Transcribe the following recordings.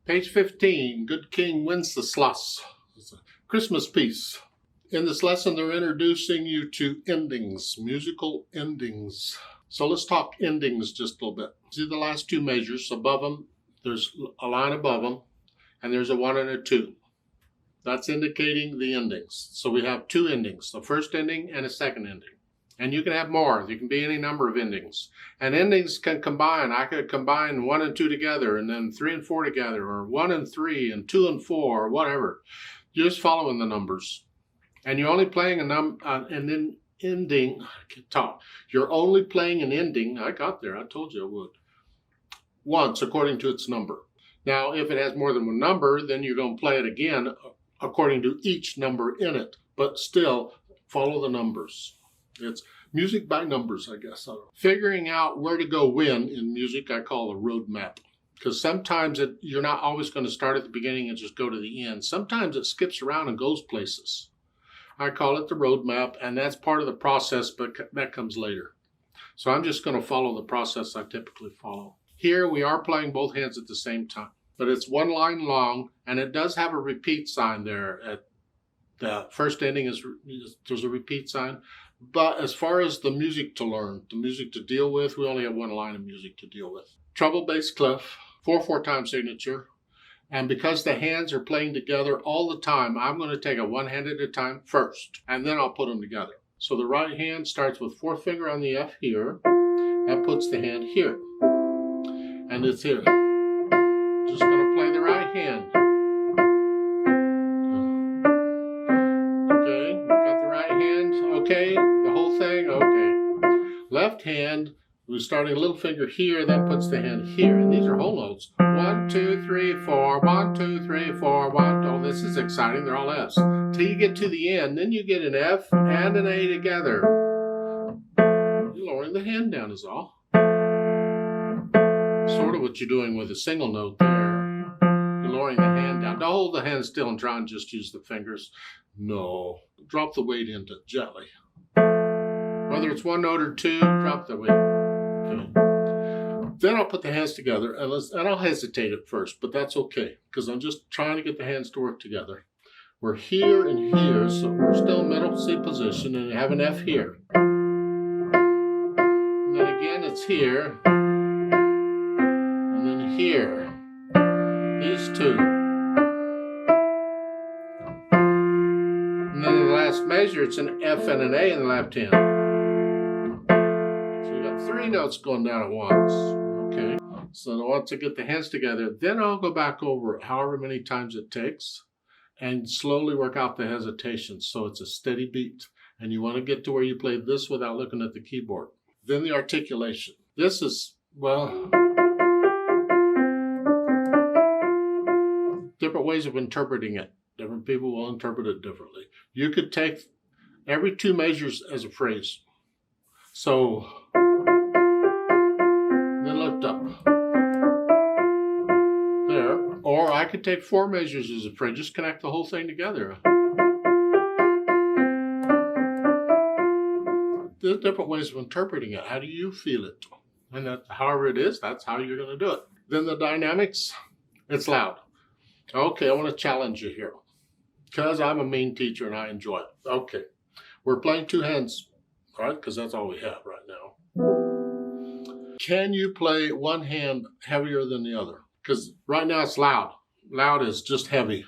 Page 15, Good King Wenceslas. It's a Christmas piece. In this lesson, they're introducing you to endings, musical endings. So let's talk endings just a little bit. See the last two measures above them? There's a line above them, and there's a 1 and a 2. That's indicating the endings. So we have two endings, the first ending and a second ending. And you can have more. There can be any number of endings. And endings can combine. I could combine 1 and 2 together, and then 3 and 4 together, or 1 and 3, and 2 and 4, or whatever. You're just following the numbers. And you're only playing an ending. I can't talk. You're only playing an ending. I got there. I told you I would. Once, according to its number. Now, if it has more than one number, then you're going to play it again according to each number in it. But still, follow the numbers. It's music by numbers, I guess. Figuring out where to go when in music, I call a road map. Because sometimes you're not always going to start at the beginning and just go to the end. Sometimes it skips around and goes places. I call it the road map, and that's part of the process, but that comes later. So I'm just going to follow the process I typically follow. Here we are playing both hands at the same time. But it's one line long, and it does have a repeat sign there. At the first ending there's a repeat sign. But as far as the music to learn, the music to deal with, we only have one line of music to deal with. Treble, bass, clef, 4/4 time signature. And because the hands are playing together all the time, I'm going to take a one hand at a time first, and then I'll put them together. So the right hand starts with fourth finger on the F here. That puts the hand here. And it's here. Just going to play the right hand. Okay, the whole thing, okay. Left hand, we're starting a little finger here, that puts the hand here. And these are whole notes. 1, 2, 3, 4, 1, 2, 3, 4, 1. Oh, this is exciting, they're all F's. Till you get to the end, then you get an F and an A together. You're lowering the hand down is all. Sort of what you're doing with a single note there. You're lowering the hand down. Don't hold the hand still and try and just use the fingers. No, drop the weight into it gently. Whether it's one note or two, drop the weight. Okay. Then I'll put the hands together, and I'll hesitate at first, but that's okay, because I'm just trying to get the hands to work together. We're here and here, so we're still in middle C position, and have an F here. And then again, it's here, and then here. These two. And then in the last measure, it's an F and an A in the left hand. So you got 3 notes going down at once. Okay. So once I get the hands together, then I'll go back over it however many times it takes and slowly work out the hesitation so it's a steady beat. And you want to get to where you play this without looking at the keyboard. Then the articulation. This is, well, different ways of interpreting it. Different people will interpret it differently. You could take every 2 measures as a phrase. So, then lift up. There. Or I could take 4 measures as a phrase. Just connect the whole thing together. There's different ways of interpreting it. How do you feel it? And that, however it is, that's how you're going to do it. Then the dynamics, it's loud. Okay, I want to challenge you here. Because I'm a mean teacher and I enjoy it. Okay, we're playing 2 hands, right? Because that's all we have right now. Can you play one hand heavier than the other? Because right now it's loud. Loud is just heavy.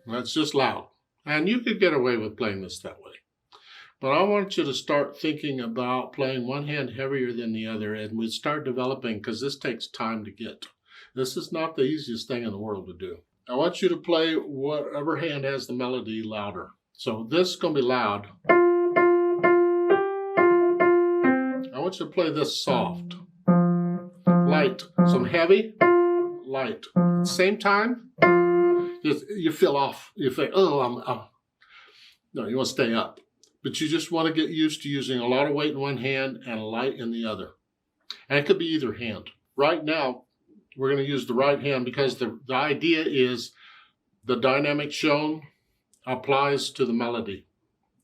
That's just loud. And you could get away with playing this that way. But I want you to start thinking about playing one hand heavier than the other, and we start developing, because this takes time to get. This is not the easiest thing in the world to do. I want you to play whatever hand has the melody louder. So this is going to be loud. I want you to play this soft, light, some heavy, light. At the same time, you feel off. You think, oh, no, you want to stay up. But you just want to get used to using a lot of weight in one hand and light in the other. And it could be either hand. Right now, we're going to use the right hand because the idea is the dynamic shown applies to the melody.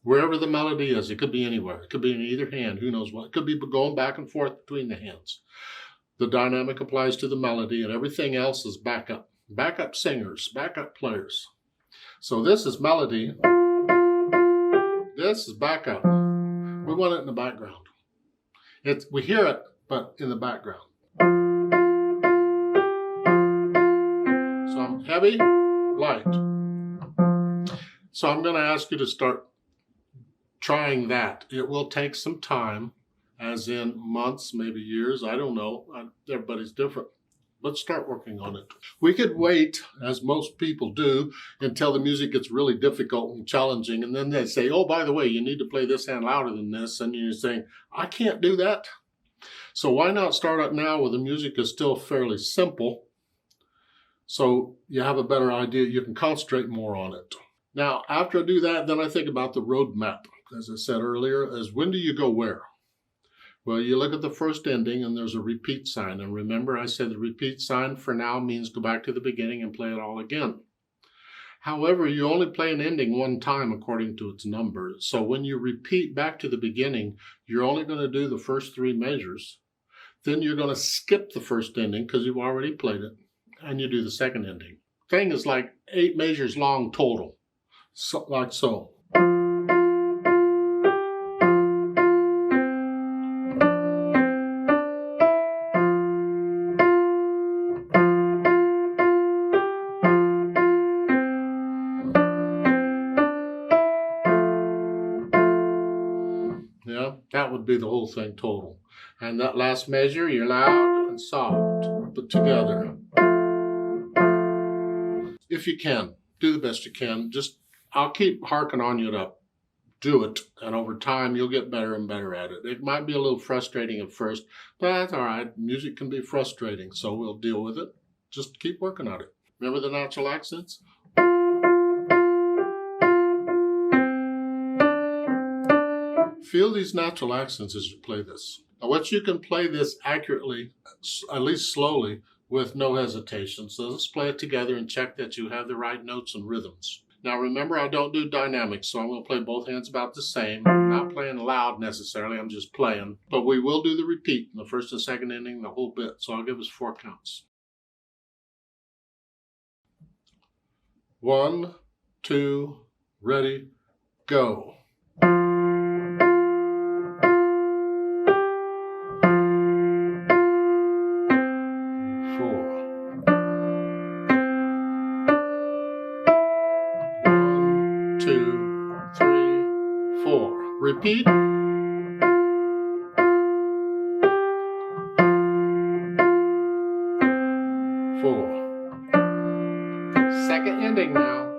Wherever the melody is, it could be anywhere. It could be in either hand, who knows what. It could be going back and forth between the hands. The dynamic applies to the melody, and everything else is backup. Backup singers, backup players. So this is melody. This is backup. We want it in the background. We hear it, but in the background. So I'm heavy, light. So I'm going to ask you to start trying that. It will take some time, as in months, maybe years. I don't know. Everybody's different. Let's start working on it. We could wait, as most people do, until the music gets really difficult and challenging, and then they say, oh, by the way, you need to play this hand louder than this, and you're saying, I can't do that. So why not start out now where the music is still fairly simple, so you have a better idea, you can concentrate more on it. Now, after I do that, then I think about the roadmap. As I said earlier, is when do you go where? Well, you look at the first ending and there's a repeat sign. And remember, I said the repeat sign for now means go back to the beginning and play it all again. However, you only play an ending one time according to its number. So when you repeat back to the beginning, you're only going to do the first 3 measures. Then you're going to skip the first ending because you've already played it. And you do the second ending. Thing is like 8 measures long total. So, like so. Yeah, that would be the whole thing total. And that last measure, you're loud and soft, but together. If you can, do the best you can. I'll keep harking on you to do it, and over time you'll get better and better at it. It might be a little frustrating at first, but that's all right. Music can be frustrating, so we'll deal with it. Just keep working on it. Remember the natural accents? Feel these natural accents as you play this. I want you can play this accurately, at least slowly, with no hesitation. So let's play it together and check that you have the right notes and rhythms. Now remember, I don't do dynamics, so I'm going to play both hands about the same. I'm not playing loud necessarily, I'm just playing. But we will do the repeat in the first and second ending, the whole bit. So I'll give us 4 counts. 1, 2, ready, go. 2, 3, 4. Repeat. 4. Second ending now.